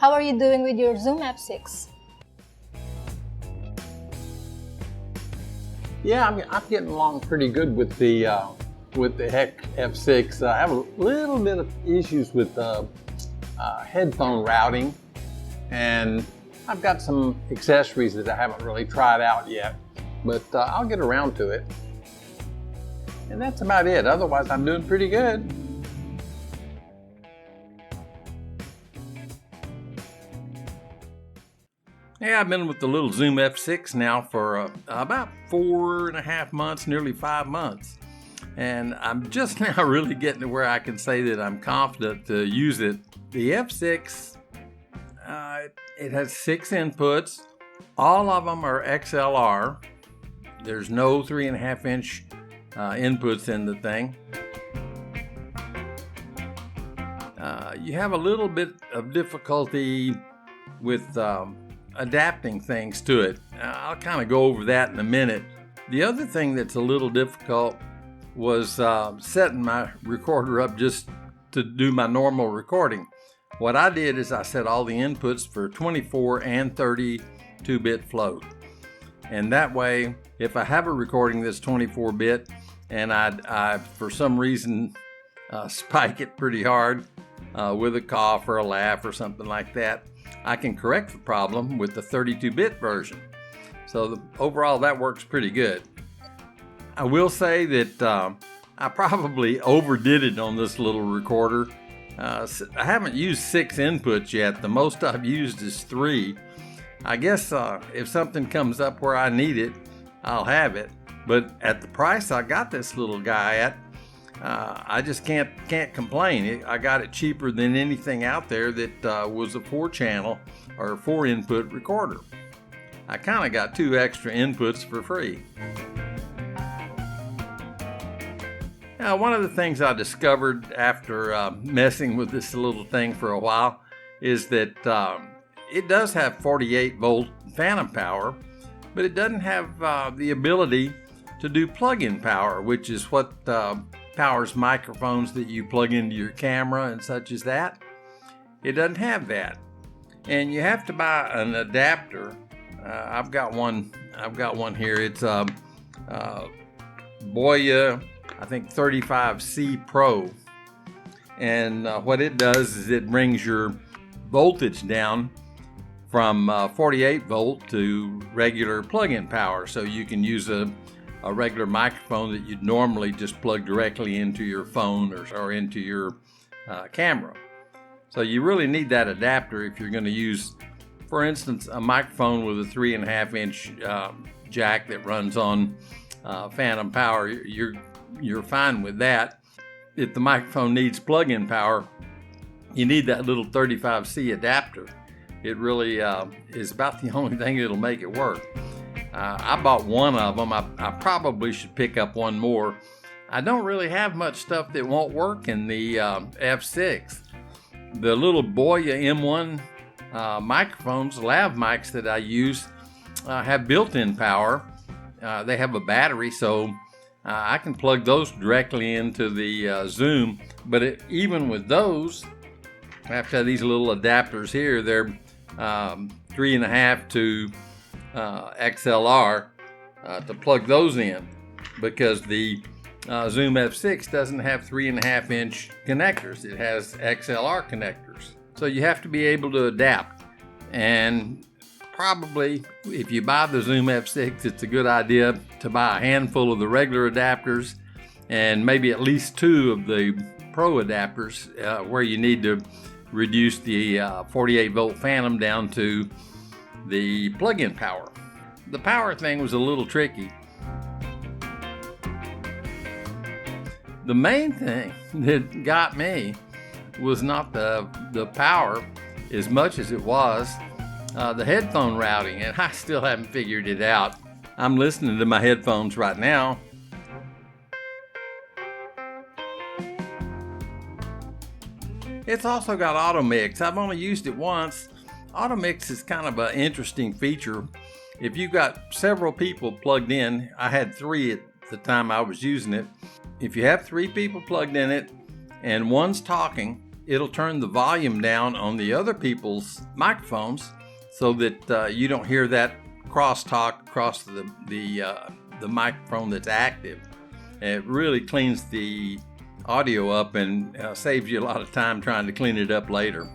How are you doing with your Zoom F6? Yeah, I'm getting along pretty good with the F6. I have a little bit of issues with headphone routing, and I've got some accessories that I haven't really tried out yet, but I'll get around to it. And that's about it. Otherwise, I'm doing pretty good. Yeah, I've been with the little Zoom F6 now for about 4.5 months, nearly 5 months. And I'm just now really getting to where I can say that I'm confident to use it. The F6, it has 6 inputs. All of them are XLR. There's no 3.5-inch inputs in the thing. You have a little bit of difficulty with adapting things to it. I'll kind of go over that in a minute. The other thing that's a little difficult was setting my recorder up just to do my normal recording. What I did is I set all the inputs for 24 and 32-bit float. And that way, if I have a recording that's 24-bit and I for some reason spike it pretty hard with a cough or a laugh or something like that, I can correct the problem with the 32-bit version. So overall, that works pretty good. I will say that I probably overdid it on this little recorder. I haven't used 6 inputs yet. The most I've used is 3. I guess if something comes up where I need it, I'll have it. But at the price I got this little guy at, I just can't complain. I got it cheaper than anything out there that was a 4-channel or 4-input recorder. I kind of got 2 extra inputs for free. Now, one of the things I discovered after messing with this little thing for a while is that it does have 48-volt phantom power, but it doesn't have the ability to do plug-in power, which is what powers microphones that you plug into your camera and such as that. It doesn't have that, and you have to buy an adapter. I've got one here. It's Boya, I think 35C Pro, and what it does is it brings your voltage down from 48 volt to regular plug-in power, so you can use a regular microphone that you'd normally just plug directly into your phone or into your camera. So you really need that adapter if you're going to use, for instance, a microphone with a 3.5-inch jack that runs on phantom power. You're fine with that. If the microphone needs plug-in power, you need that little 35C adapter. It really is about the only thing that'll make it work. I bought one of them. I probably should pick up one more. I don't really have much stuff that won't work in the F6. The little Boya M1 microphones, lav mics that I use, have built-in power. They have a battery, so I can plug those directly into the Zoom. But even with those, I have to have these little adapters here. They're 3.5 to XLR to plug those in, because the Zoom F6 doesn't have 3.5-inch connectors. It has XLR connectors. So you have to be able to adapt. And probably if you buy the Zoom F6, it's a good idea to buy a handful of the regular adapters and maybe at least 2 of the Pro adapters where you need to reduce the 48-volt phantom down to the plug-in power. The power thing was a little tricky. The main thing that got me was not the power as much as it was the headphone routing, and I still haven't figured it out. I'm listening to my headphones right now. It's also got auto mix. I've only used it once. Auto mix is kind of an interesting feature. If you've got several people plugged in, I had 3 at the time I was using it. If you have 3 people plugged in it and one's talking, it'll turn the volume down on the other people's microphones so that you don't hear that crosstalk across the microphone that's active. And it really cleans the audio up and saves you a lot of time trying to clean it up later.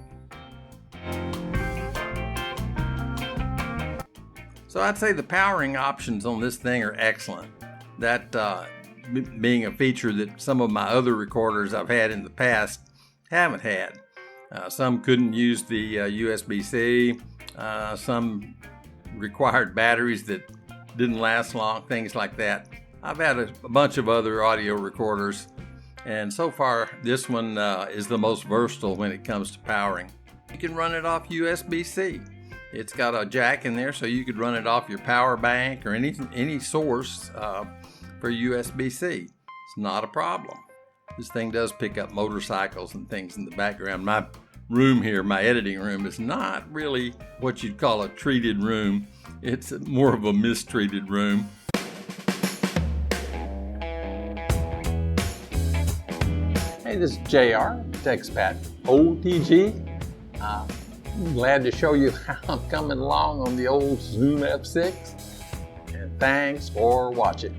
So I'd say the powering options on this thing are excellent. That being a feature that some of my other recorders I've had in the past haven't had. Some couldn't use the USB-C. Some required batteries that didn't last long, things like that. I've had a bunch of other audio recorders, and so far this one is the most versatile when it comes to powering. You can run it off USB-C. It's got a jack in there, so you could run it off your power bank or any source for USB-C. It's not a problem. This thing does pick up motorcycles and things in the background. My room here, my editing room, is not really what you'd call a treated room. It's more of a mistreated room. Hey, this is JR, TechSpat OTG. Glad to show you how I'm coming along on the old Zoom F6. And thanks for watching.